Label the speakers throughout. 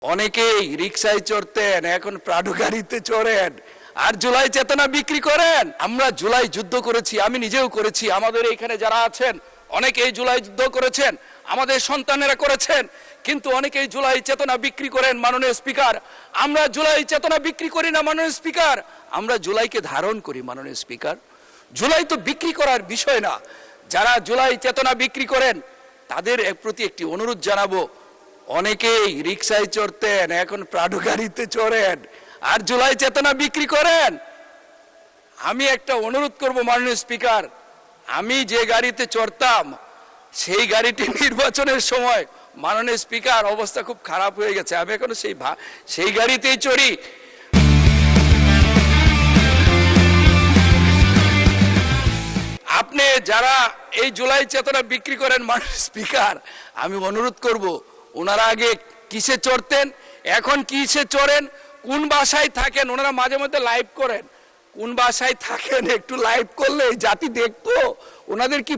Speaker 1: অনেকেই রিকশায় চড়তেন, এখন প্রাডো গাড়িতে চড়েন আর জুলাই চেতনা বিক্রি করেন। আমরা জুলাই যুদ্ধ করেছি, আমি নিজেও করেছি। আমাদের এখানে যারা আছেন অনেকেই জুলাই যুদ্ধ করেছেন, আমাদের সন্তানেরা করেছেন, কিন্তু অনেকেই জুলাই চেতনা বিক্রি করেন। মাননীয় স্পিকার, আমরা জুলাই চেতনা বিক্রি করি না মাননীয় স্পিকার, আমরা জুলাইকে ধারণ করি মাননীয় স্পিকার। জুলাই তো বিক্রি করার বিষয় না। যারা জুলাই চেতনা বিক্রি করেন তাদের প্রতি একটি অনুরোধ জানাবো, অনেকেই রিকশায় চড়তেন, এখন প্রাডো গাড়িতে চড়েন আর জুলাই চেতনা বিক্রি করেন। আমি একটা অনুরোধ করব মাননীয় স্পিকার, আমি যে গাড়িতে চড়তাম সেই গাড়িটি নির্বাচনের সময় মাননীয় স্পিকার অবস্থা খুব খারাপ হয়ে গেছে, আমি এখন সেই গাড়িতেই চড়ি। আপনি যারা এই জুলাই চেতনা বিক্রি করেন মাননীয় স্পিকার, আমি অনুরোধ করব, ওনারা আগে কিসে চড়তেন, এখন কিসে চড়েন, কোন বাসায় থাকেন, ওনারা মাঝে মধ্যে লাইভ করেন, কোন বাসায় থাকেন একটু লাইভ করলে জাতি দেখতো ওনাদের কি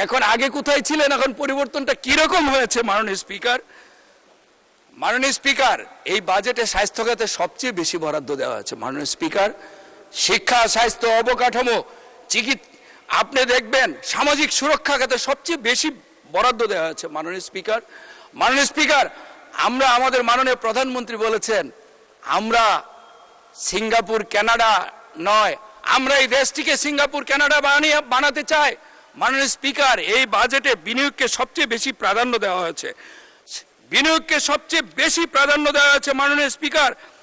Speaker 1: এখন আগে কোথায় ছিলেন, এখন পরিবর্তনটা কিরকম হয়েছে। মাননীয় স্পিকার, মাননীয় স্পিকার, এই বাজেটে স্বাস্থ্য খাতে সবচেয়ে বেশি বরাদ্দ দেওয়া হয়েছে মাননীয় স্পিকার। শিক্ষা, স্বাস্থ্য, অবকাঠামো, চিকিৎসা, আপনি দেখবেন সামাজিক সুরক্ষা খাতে সবচেয়ে বেশি বরাদ্দ দেওয়া হয়েছে মাননীয় স্পিকার। মাননীয় স্পিকার, আমরা আমাদের মাননীয় প্রধানমন্ত্রী বলেছেন আমরা সিঙ্গাপুর কানাডা নয়, আমরা এই দেশটিকে সিঙ্গাপুর কানাডা বানাতে চাই। মাননীয় স্পিকার, এই বাজেটে বিনিয়োগকে সবচেয়ে বেশি প্রাধান্য দেওয়া হয়েছে, বিনিয়োগকে সবচেয়ে বেশি প্রাধান্য দেওয়া হয়েছে মাননীয় স্পিকার।